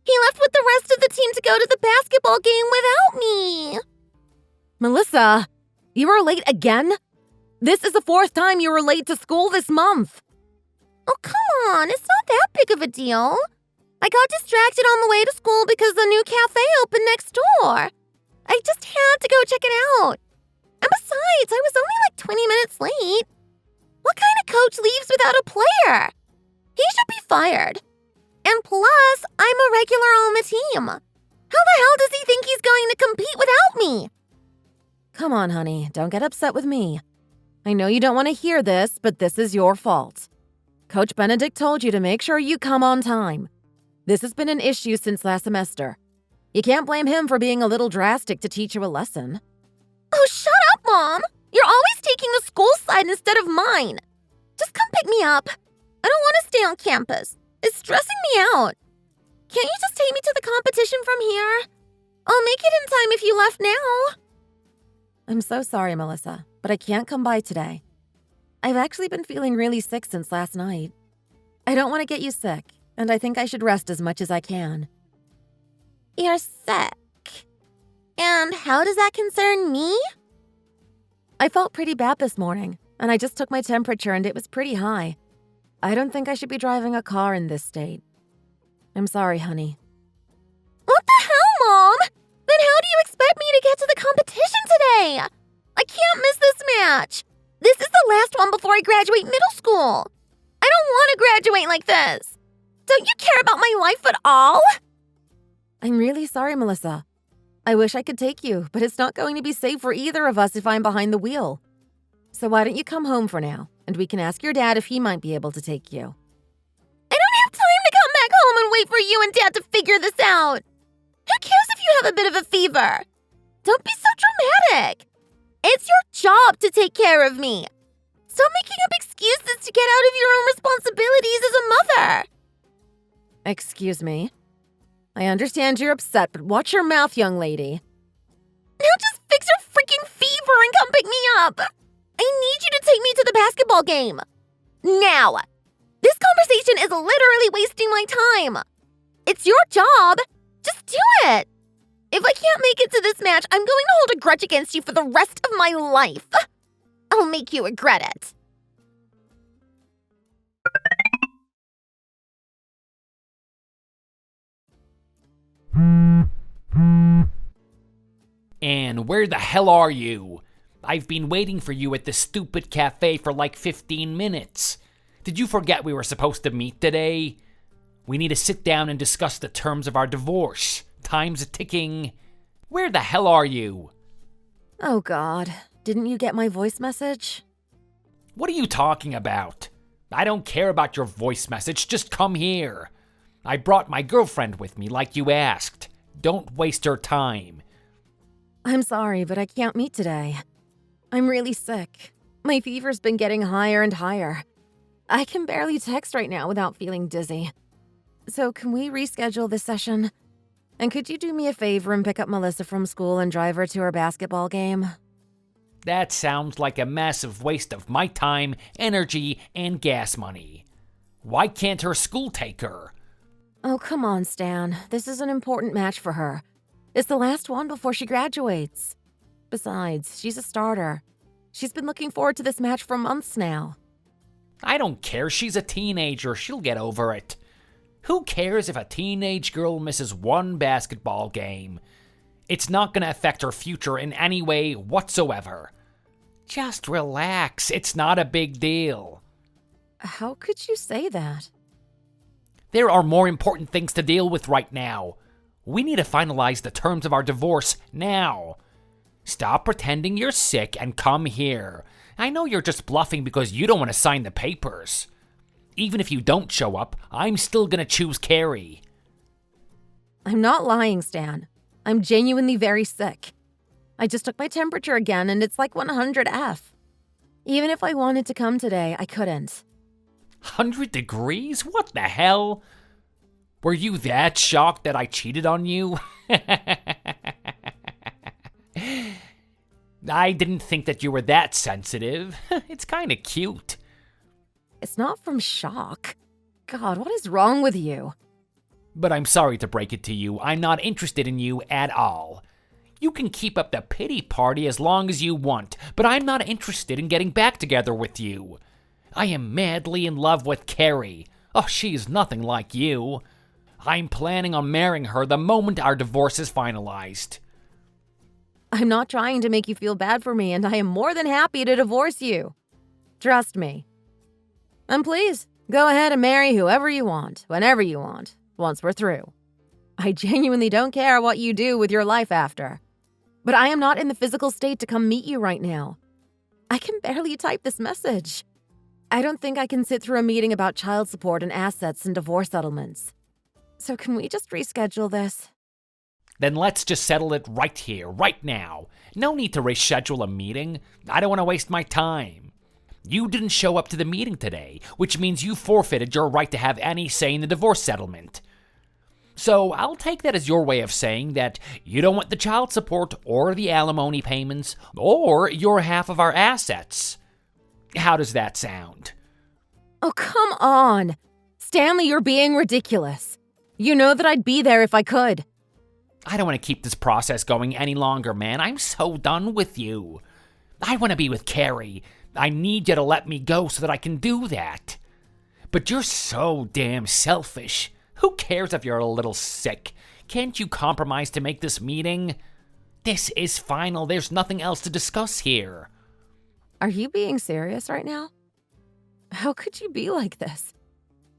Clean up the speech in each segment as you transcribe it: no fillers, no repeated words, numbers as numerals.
He left with the rest of the team to go to the basketball game without me. Melissa, you were late again? This is the 4th time you were late to school this month. Oh, come on, it's not that big of a deal. I got distracted on the way to school because the new cafe opened next door. I just had to go check it out. And besides, I was only like 20 minutes late. What kind of coach leaves without a player? He should be fired. And plus, I'm a regular on the team. How the hell does he think he's going to compete without me? Come on, honey, don't get upset with me. I know you don't want to hear this, but this is your fault. Coach Benedict told you to make sure you come on time. This has been an issue since last semester. You can't blame him for being a little drastic to teach you a lesson. Oh, shut up, Mom! You're always taking the school side instead of mine. Just come pick me up. I don't want to stay on campus. It's stressing me out. Can't you just take me to the competition from here? I'll make it in time if you left now. I'm so sorry, Melissa, but I can't come by today. I've actually been feeling really sick since last night. I don't want to get you sick, and I think I should rest as much as I can. You're sick. And how does that concern me? I felt pretty bad this morning, and I just took my temperature and it was pretty high. I don't think I should be driving a car in this state. I'm sorry, honey. What the hell, Mom? Then how do you expect me to get to the competition today? I can't miss this match. This is the last one before I graduate middle school. I don't want to graduate like this. Don't you care about my life at all? I'm really sorry, Melissa. I wish I could take you, but it's not going to be safe for either of us if I'm behind the wheel. So why don't you come home for now, and we can ask your dad if he might be able to take you. I don't have time to come back home and wait for you and Dad to figure this out. Who cares if you have a bit of a fever? Don't be so dramatic. It's your job to take care of me. Stop making up excuses to get out of your own responsibilities as a mother. Excuse me. I understand you're upset, but watch your mouth, young lady. Now just fix your freaking fever and come pick me up. I need you to take me to the basketball game. Now. This conversation is literally wasting my time. It's your job. Just do it. If I can't make it to this match, I'm going to hold a grudge against you for the rest of my life. I'll make you regret it. Anne, where the hell are you? I've been waiting for you at this stupid cafe for like 15 minutes. Did you forget we were supposed to meet today? We need to sit down and discuss the terms of our divorce. Time's ticking. Where the hell are you? Oh, God. Didn't you get my voice message? What are you talking about? I don't care about your voice message. Just come here. I brought my girlfriend with me like you asked. Don't waste her time. I'm sorry, but I can't meet today. I'm really sick. My fever's been getting higher and higher. I can barely text right now without feeling dizzy. So can we reschedule this session? And could you do me a favor and pick up Melissa from school and drive her to her basketball game? That sounds like a massive waste of my time, energy, and gas money. Why can't her school take her? Oh, come on, Stan. This is an important match for her. It's the last one before she graduates. Besides, she's a starter. She's been looking forward to this match for months now. I don't care. She's a teenager. She'll get over it. Who cares if a teenage girl misses one basketball game? It's not going to affect her future in any way whatsoever. Just relax. It's not a big deal. How could you say that? There are more important things to deal with right now. We need to finalize the terms of our divorce now. Stop pretending you're sick and come here. I know you're just bluffing because you don't want to sign the papers. Even if you don't show up, I'm still going to choose Carrie. I'm not lying, Stan. I'm genuinely very sick. I just took my temperature again and it's like 100F. Even if I wanted to come today, I couldn't. 100 degrees? What the hell? Were you that shocked that I cheated on you? I didn't think that you were that sensitive. It's kind of cute. It's not from shock. God, what is wrong with you? But I'm sorry to break it to you, I'm not interested in you at all. You can keep up the pity party as long as you want, but I'm not interested in getting back together with you. I am madly in love with Carrie. Oh, she is nothing like you. I'm planning on marrying her the moment our divorce is finalized. I'm not trying to make you feel bad for me, and I am more than happy to divorce you. Trust me. And please, go ahead and marry whoever you want, whenever you want, once we're through. I genuinely don't care what you do with your life after. But I am not in the physical state to come meet you right now. I can barely type this message. I don't think I can sit through a meeting about child support and assets and divorce settlements. So can we just reschedule this? Then let's just settle it right here, right now. No need to reschedule a meeting. I don't want to waste my time. You didn't show up to the meeting today, which means you forfeited your right to have any say in the divorce settlement. So I'll take that as your way of saying that you don't want the child support or the alimony payments or your half of our assets. How does that sound? Oh, come on. Stanley, you're being ridiculous. You know that I'd be there if I could. I don't want to keep this process going any longer, man. I'm so done with you. I want to be with Carrie. I need you to let me go so that I can do that. But you're so damn selfish. Who cares if you're a little sick? Can't you compromise to make this meeting? This is final. There's nothing else to discuss here. Are you being serious right now? How could you be like this?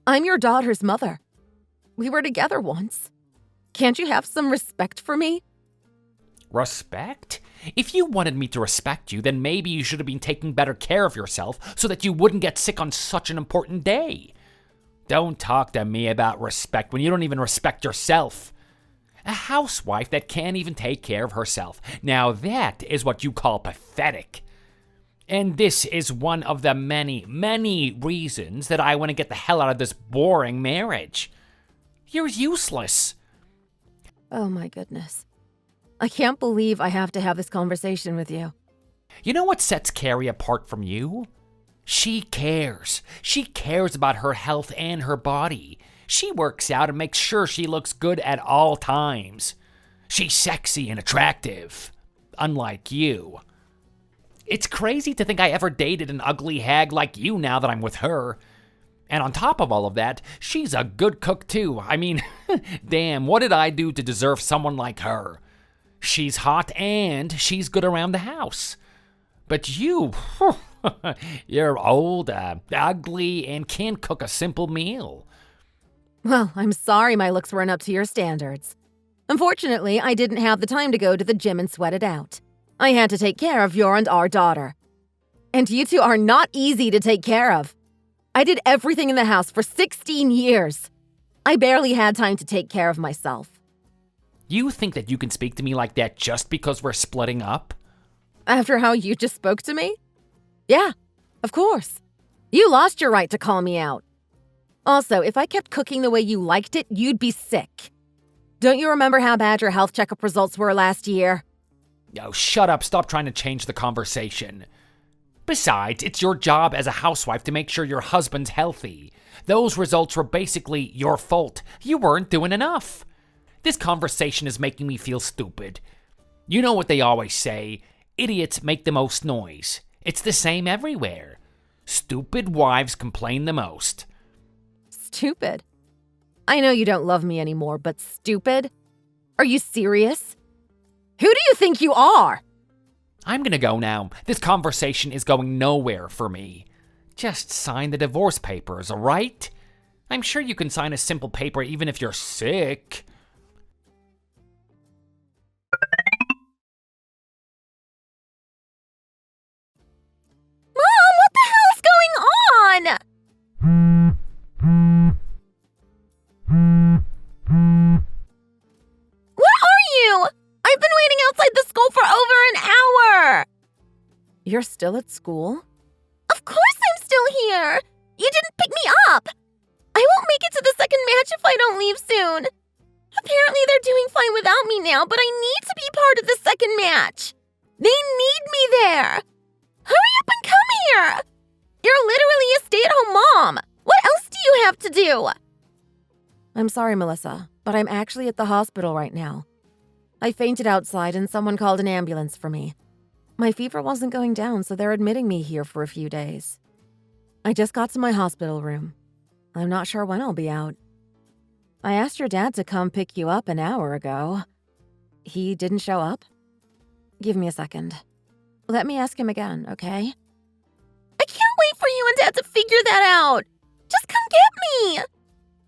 I'm your daughter's mother. We were together once. Can't you have some respect for me? Respect? If you wanted me to respect you, then maybe you should have been taking better care of yourself so that you wouldn't get sick on such an important day. Don't talk to me about respect when you don't even respect yourself. A housewife that can't even take care of herself. Now that is what you call pathetic. And this is one of the many, many reasons that I want to get the hell out of this boring marriage. You're useless. Oh my goodness. I can't believe I have to have this conversation with you. You know what sets Carrie apart from you? She cares. She cares about her health and her body. She works out and makes sure she looks good at all times. She's sexy and attractive. Unlike you. It's crazy to think I ever dated an ugly hag like you now that I'm with her. And on top of all of that, she's a good cook too. I mean, damn, what did I do to deserve someone like her? She's hot and she's good around the house. But you, you're old, ugly, and can't cook a simple meal. Well, I'm sorry my looks weren't up to your standards. Unfortunately, I didn't have the time to go to the gym and sweat it out. I had to take care of your and our daughter. And you two are not easy to take care of. I did everything in the house for 16 years. I barely had time to take care of myself. You think that you can speak to me like that just because we're splitting up? After how you just spoke to me? Yeah, of course. You lost your right to call me out. Also, if I kept cooking the way you liked it, you'd be sick. Don't you remember how bad your health checkup results were last year? Oh, shut up. Stop trying to change the conversation. Besides, it's your job as a housewife to make sure your husband's healthy. Those results were basically your fault. You weren't doing enough. This conversation is making me feel stupid. You know what they always say, idiots make the most noise. It's the same everywhere. Stupid wives complain the most. Stupid? I know you don't love me anymore, but stupid? Are you serious? Who do you think you are? I'm gonna go now. This conversation is going nowhere for me. Just sign the divorce papers, alright? I'm sure you can sign a simple paper even if you're sick. Mom, what the hell is going on? Where are you? I've been waiting outside the school for over an hour. You're still at school? Of course I'm still here. You didn't pick me up. I won't make it to the second match if I don't leave soon. Apparently they're doing fine without me now, but I need to be part of the second match. They need me there. Hurry up and come here. You're literally a stay-at-home mom. What else do you have to do? I'm sorry, Melissa, but I'm actually at the hospital right now. I fainted outside and someone called an ambulance for me. My fever wasn't going down, so they're admitting me here for a few days. I just got to my hospital room. I'm not sure when I'll be out. I asked your dad to come pick you up an hour ago. He didn't show up? Give me a second. Let me ask him again, okay? I can't wait for you and Dad to figure that out. Just come get me.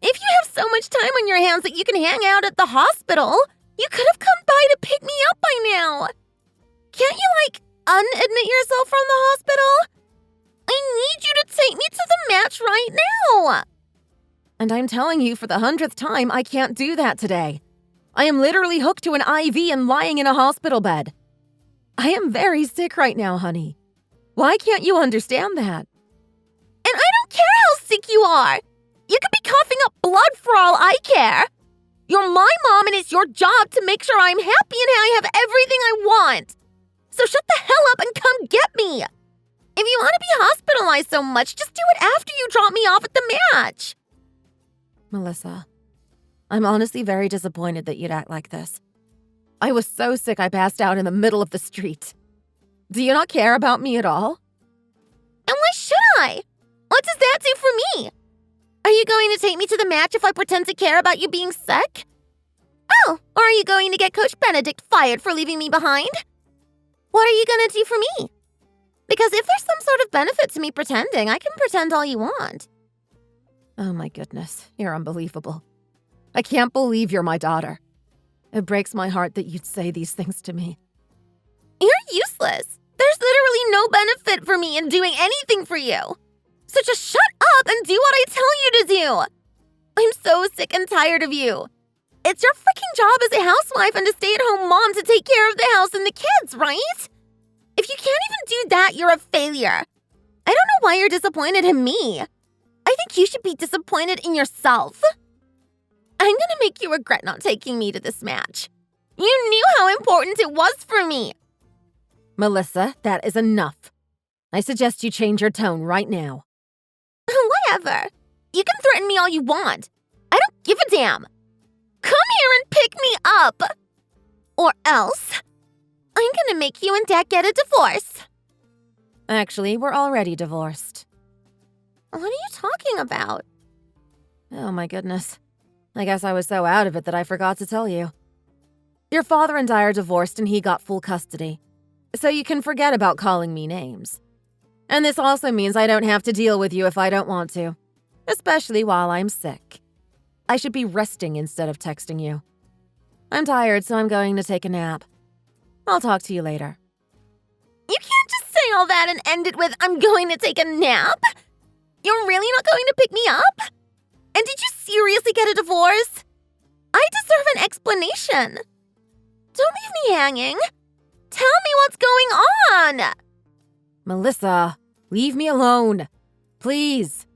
If you have so much time on your hands that you can hang out at the hospital, you could have come by to pick me up by now. Can't you, unadmit yourself from the hospital? I need you to take me to the match right now. And I'm telling you for the 100th time, I can't do that today. I am literally hooked to an IV and lying in a hospital bed. I am very sick right now, honey. Why can't you understand that? And I don't care how sick you are. You could be coughing up blood for all I care. You're my mom and it's your job to make sure I'm happy and I have everything I want. So shut the hell up and come get me. If you want to be hospitalized so much, just do it after you drop me off at the match. Melissa, I'm honestly very disappointed that you'd act like this. I was so sick I passed out in the middle of the street. Do you not care about me at all? And why should I? What does that do for me? Are you going to take me to the match if I pretend to care about you being sick? Oh, or are you going to get Coach Benedict fired for leaving me behind? What are you going to do for me? Because if there's some sort of benefit to me pretending, I can pretend all you want. Oh my goodness, you're unbelievable. I can't believe you're my daughter. It breaks my heart that you'd say these things to me. You're useless. There's literally no benefit for me in doing anything for you. So just shut up and do what I tell you to do. I'm so sick and tired of you. It's your freaking job as a housewife and a stay-at-home mom to take care of the house and the kids, right? If you can't even do that, you're a failure. I don't know why you're disappointed in me. I think you should be disappointed in yourself. I'm gonna make you regret not taking me to this match. You knew how important it was for me. Melissa, that is enough. I suggest you change your tone right now. Whatever. You can threaten me all you want. I don't give a damn. Come here and pick me up. Or else, I'm gonna make you and Dad get a divorce. Actually, we're already divorced. What are you talking about? Oh my goodness. I guess I was so out of it that I forgot to tell you. Your father and I are divorced and he got full custody. So you can forget about calling me names. And this also means I don't have to deal with you if I don't want to. Especially while I'm sick. I should be resting instead of texting you. I'm tired, so I'm going to take a nap. I'll talk to you later. You can't just say all that and end it with, I'm going to take a nap? You're really not going to pick me up? And did you seriously get a divorce? I deserve an explanation. Don't leave me hanging. Tell me what's going on. Melissa, leave me alone. Please.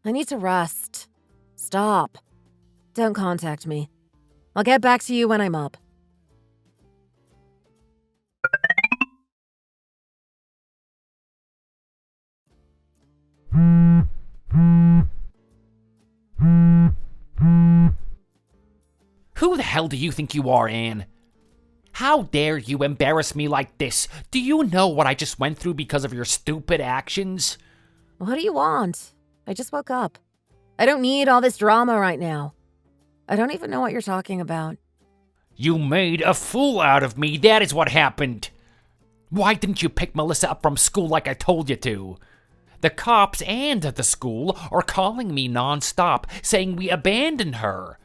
I need to rest. Stop. Don't contact me. I'll get back to you when I'm up. Who the hell do you think you are, Anne? How dare you embarrass me like this? Do you know what I just went through because of your stupid actions? What do you want? I just woke up. I don't need all this drama right now. I don't even know what you're talking about. You made a fool out of me, that is what happened. Why didn't you pick Melissa up from school like I told you to? The cops and the school are calling me nonstop, saying we abandoned her.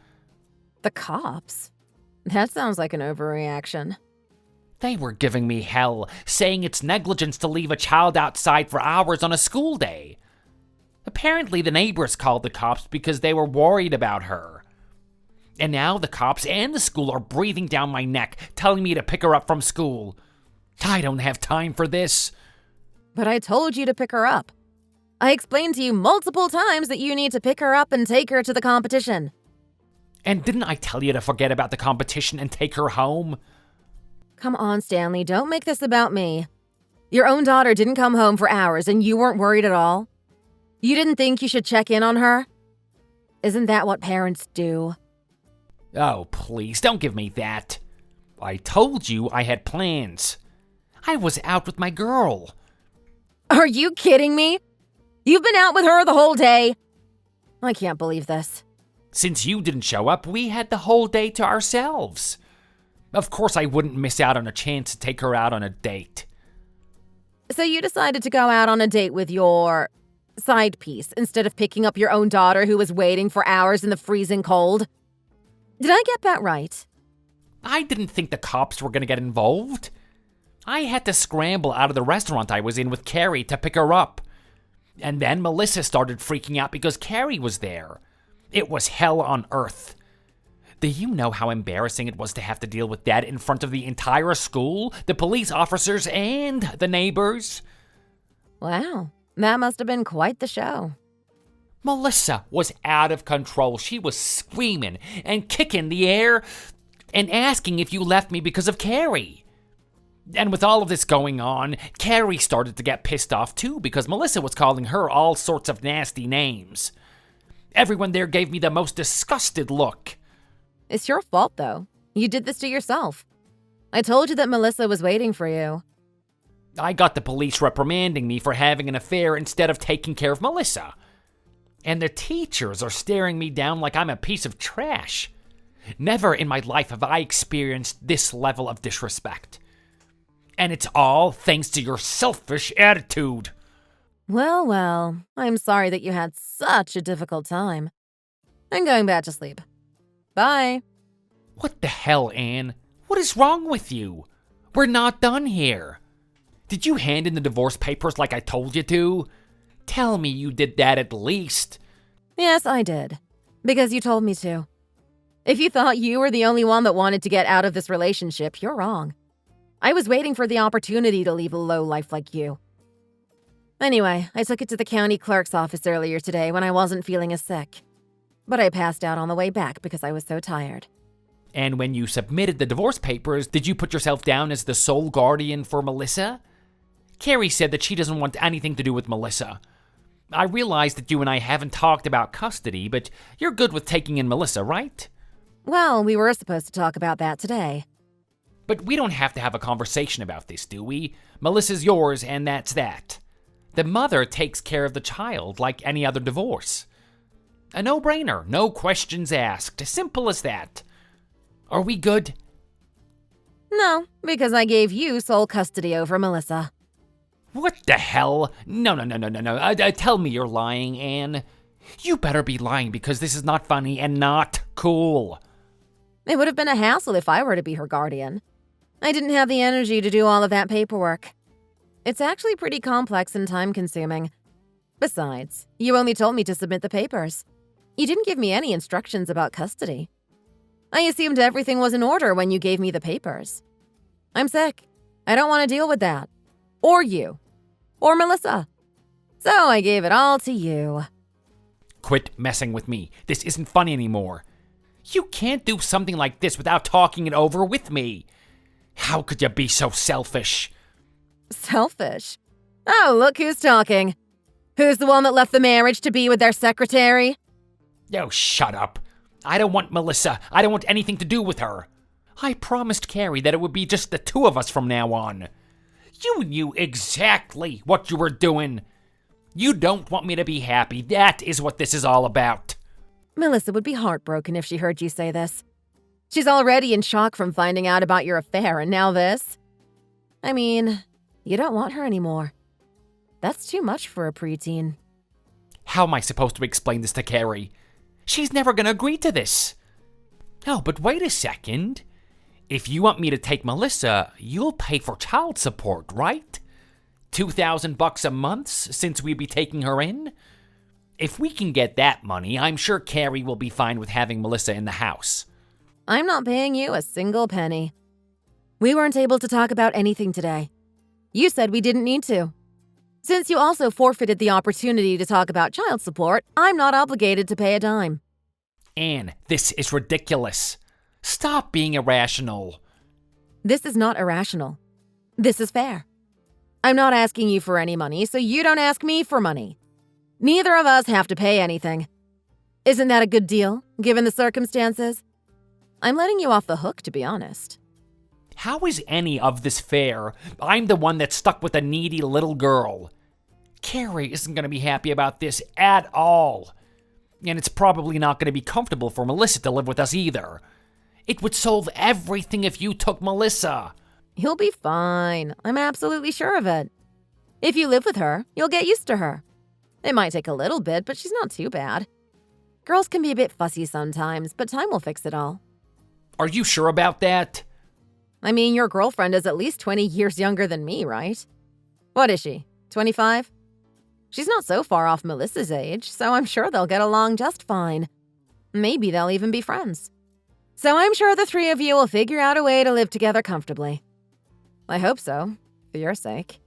The cops? That sounds like an overreaction. They were giving me hell, saying it's negligence to leave a child outside for hours on a school day. Apparently the neighbors called the cops because they were worried about her. And now the cops and the school are breathing down my neck, telling me to pick her up from school. I don't have time for this. But I told you to pick her up. I explained to you multiple times that you need to pick her up and take her to the competition. And didn't I tell you to forget about the competition and take her home? Come on, Stanley, don't make this about me. Your own daughter didn't come home for hours and you weren't worried at all? You didn't think you should check in on her? Isn't that what parents do? Oh, please, don't give me that. I told you I had plans. I was out with my girl. Are you kidding me? You've been out with her the whole day? I can't believe this. Since you didn't show up, we had the whole day to ourselves. Of course I wouldn't miss out on a chance to take her out on a date. So you decided to go out on a date with your side piece instead of picking up your own daughter who was waiting for hours in the freezing cold? Did I get that right? I didn't think the cops were going to get involved. I had to scramble out of the restaurant I was in with Carrie to pick her up. And then Melissa started freaking out because Carrie was there. It was hell on earth. Do you know how embarrassing it was to have to deal with that in front of the entire school, the police officers, and the neighbors? Wow, that must have been quite the show. Melissa was out of control. She was screaming and kicking the air and asking if you left me because of Carrie. And with all of this going on, Carrie started to get pissed off too because Melissa was calling her all sorts of nasty names. Everyone there gave me the most disgusted look. It's your fault, though. You did this to yourself. I told you that Melissa was waiting for you. I got the police reprimanding me for having an affair instead of taking care of Melissa. And the teachers are staring me down like I'm a piece of trash. Never in my life have I experienced this level of disrespect. And it's all thanks to your selfish attitude. Well, I'm sorry that you had such a difficult time. I'm going back to sleep. Bye. What the hell, Anne? What is wrong with you? We're not done here. Did you hand in the divorce papers like I told you to? Tell me you did that at least. Yes, I did. Because you told me to. If you thought you were the only one that wanted to get out of this relationship, you're wrong. I was waiting for the opportunity to leave a lowlife like you. Anyway, I took it to the county clerk's office earlier today when I wasn't feeling as sick. But I passed out on the way back because I was so tired. And when you submitted the divorce papers, did you put yourself down as the sole guardian for Melissa? Carrie said that she doesn't want anything to do with Melissa. I realize that you and I haven't talked about custody, but you're good with taking in Melissa, right? Well, we were supposed to talk about that today. But we don't have to have a conversation about this, do we? Melissa's yours, and that's that. The mother takes care of the child like any other divorce. A no-brainer, no questions asked, simple as that. Are we good? No, because I gave you sole custody over Melissa. What the hell? No. Tell me you're lying, Anne. You better be lying because this is not funny and not cool. It would have been a hassle if I were to be her guardian. I didn't have the energy to do all of that paperwork. It's actually pretty complex and time-consuming. Besides, you only told me to submit the papers. You didn't give me any instructions about custody. I assumed everything was in order when you gave me the papers. I'm sick. I don't want to deal with that. Or you. Or Melissa. So I gave it all to you. Quit messing with me. This isn't funny anymore. You can't do something like this without talking it over with me. How could you be so selfish? Selfish? Oh, look who's talking. Who's the one that left the marriage to be with their secretary? Oh, shut up. I don't want Melissa. I don't want anything to do with her. I promised Carrie that it would be just the two of us from now on. You knew exactly what you were doing. You don't want me to be happy. That is what this is all about. Melissa would be heartbroken if she heard you say this. She's already in shock from finding out about your affair, and now this. I mean, you don't want her anymore. That's too much for a preteen. How am I supposed to explain this to Carrie? She's never going to agree to this. Oh, but wait a second. If you want me to take Melissa, you'll pay for child support, right? $2,000 a month since we'd be taking her in? If we can get that money, I'm sure Carrie will be fine with having Melissa in the house. I'm not paying you a single penny. We weren't able to talk about anything today. You said we didn't need to. Since you also forfeited the opportunity to talk about child support, I'm not obligated to pay a dime. Anne, this is ridiculous. Stop being irrational. This is not irrational. This is fair. I'm not asking you for any money, so you don't ask me for money. Neither of us have to pay anything. Isn't that a good deal, given the circumstances? I'm letting you off the hook, to be honest. How is any of this fair? I'm the one that's stuck with a needy little girl. Carrie isn't going to be happy about this at all. And it's probably not going to be comfortable for Melissa to live with us either. It would solve everything if you took Melissa. You'll be fine. I'm absolutely sure of it. If you live with her, you'll get used to her. It might take a little bit, but she's not too bad. Girls can be a bit fussy sometimes, but time will fix it all. Are you sure about that? I mean, your girlfriend is at least 20 years younger than me, right? What is she, 25? She's not so far off Melissa's age, so I'm sure they'll get along just fine. Maybe they'll even be friends. So I'm sure the three of you will figure out a way to live together comfortably. I hope so, for your sake.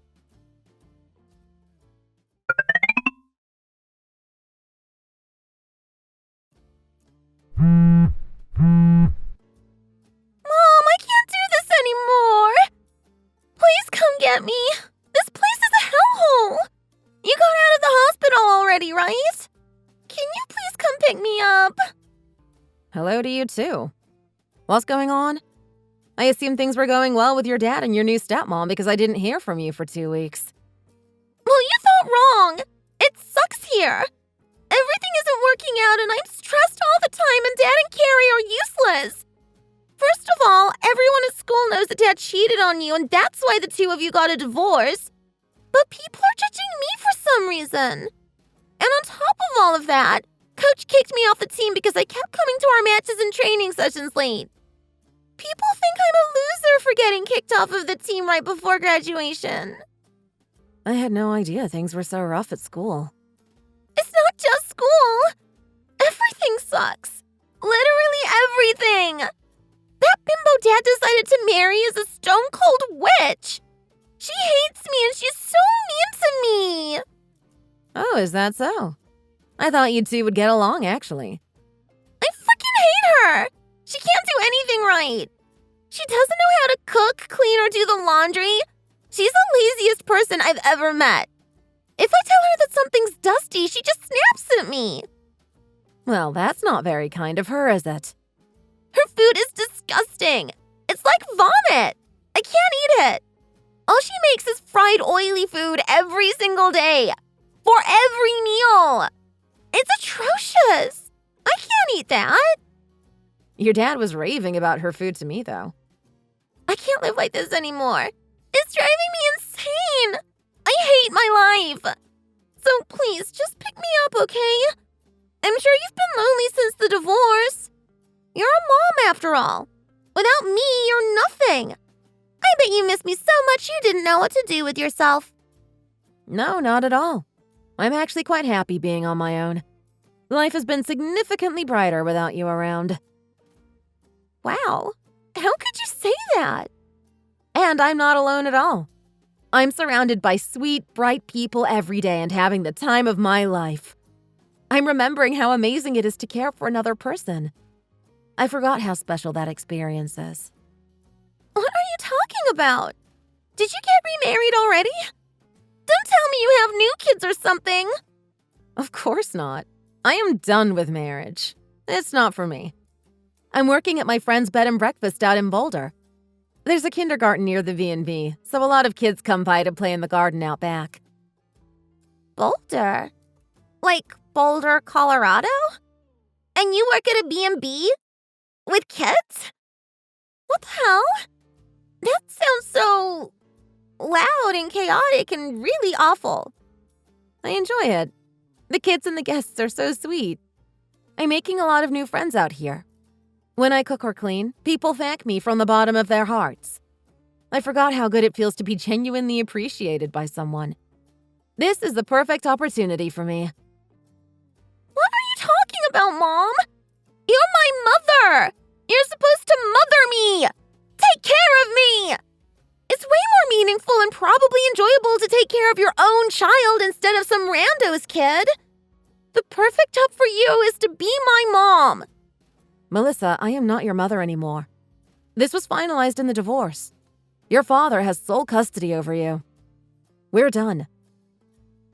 Mom, I can't do this anymore. Please come get me. This place is a hellhole. You got out of the hospital already, right? Can you please come pick me up? Hello to you too. What's going on? I assumed things were going well with your dad and your new stepmom because I didn't hear from you for 2 weeks. Well, you thought wrong. It sucks here. Everything isn't working out and I'm stressed all the time and Dad and Carrie are useless. First of all, everyone at school knows that Dad cheated on you and that's why the two of you got a divorce. But people are judging me for some reason. And on top of all of that, Coach kicked me off the team because I kept coming to our matches and training sessions late. People think I'm a loser for getting kicked off of the team right before graduation. I had no idea things were so rough at school. It's not just school. Everything sucks. Literally everything. That bimbo Dad decided to marry is a stone-cold witch. She hates me and she's so mean to me. Oh, is that so? I thought you two would get along, actually. I freaking hate her. She can't do anything right. She doesn't know how to cook, clean, or do the laundry. She's the laziest person I've ever met. If I tell her that something's dusty, she just snaps at me. Well, that's not very kind of her, is it? Her food is disgusting. It's like vomit. I can't eat it. All she makes is fried oily food every single day. For every meal. It's atrocious. I can't eat that. Your dad was raving about her food to me, though. I can't live like this anymore. It's driving me insane. I hate my life. So please, just pick me up, okay? I'm sure you've been lonely since the divorce. You're a mom, after all. Without me, you're nothing. I bet you miss me so much you didn't know what to do with yourself. No, not at all. I'm actually quite happy being on my own. Life has been significantly brighter without you around. Wow, how could you say that? And I'm not alone at all. I'm surrounded by sweet, bright people every day and having the time of my life. I'm remembering how amazing it is to care for another person. I forgot how special that experience is. What are you talking about? Did you get remarried already? Don't tell me you have new kids or something. Of course not. I am done with marriage. It's not for me. I'm working at my friend's bed and breakfast out in Boulder. There's a kindergarten near the V&B, so a lot of kids come by to play in the garden out back. Boulder? Like Boulder, Colorado? And you work at a B&B? With kids? What the hell? That sounds so loud and chaotic and really awful. I enjoy it. The kids and the guests are so sweet. I'm making a lot of new friends out here. When I cook or clean, people thank me from the bottom of their hearts. I forgot how good it feels to be genuinely appreciated by someone. This is the perfect opportunity for me. What are you talking about, Mom? You're my mother! You're supposed to mother me! Take care of me! It's way more meaningful and probably enjoyable to take care of your own child instead of some rando's kid. The perfect job for you is to be my mom. Melissa, I am not your mother anymore. This was finalized in the divorce. Your father has sole custody over you. We're done.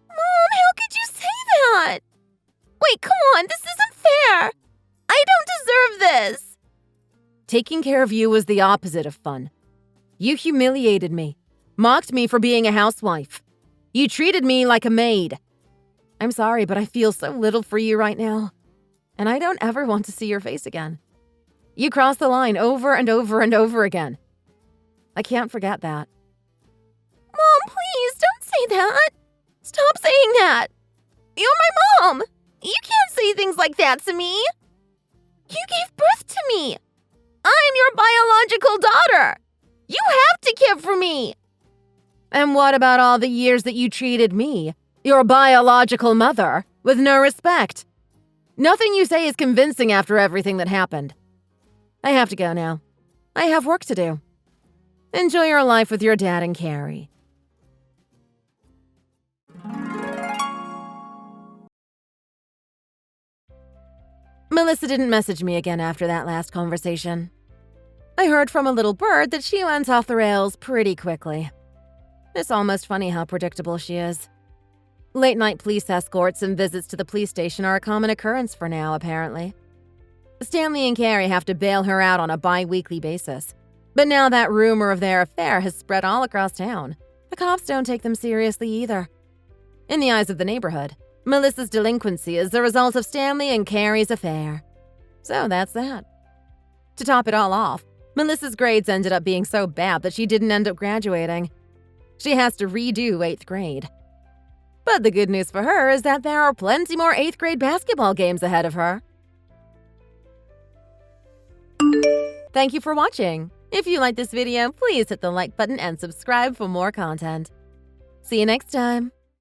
Mom, how could you say that? Wait, come on, this isn't fair. I don't deserve this. Taking care of you was the opposite of fun. You humiliated me, mocked me for being a housewife. You treated me like a maid. I'm sorry, but I feel so little for you right now, and I don't ever want to see your face again. You crossed the line over and over and over again. I can't forget that. Mom, please don't say that. Stop saying that. You're my mom. You can't say things like that to me. You gave birth to me. I'm your biological daughter. You have to care for me. And what about all the years that you treated me, your biological mother, with no respect? Nothing you say is convincing after everything that happened. I have to go now. I have work to do. Enjoy your life with your dad and Carrie. Melissa didn't message me again after that last conversation. I heard from a little bird that she went off the rails pretty quickly. It's almost funny how predictable she is. Late-night police escorts and visits to the police station are a common occurrence for now, apparently. Stanley and Carrie have to bail her out on a bi-weekly basis. But now that rumor of their affair has spread all across town, the cops don't take them seriously either. In the eyes of the neighborhood, Melissa's delinquency is the result of Stanley and Carrie's affair. So that's that. To top it all off, Melissa's grades ended up being so bad that she didn't end up graduating. She has to redo 8th grade. But the good news for her is that there are plenty more 8th grade basketball games ahead of her. Thank you for watching. If you liked this video, please hit the like button and subscribe for more content. See you next time.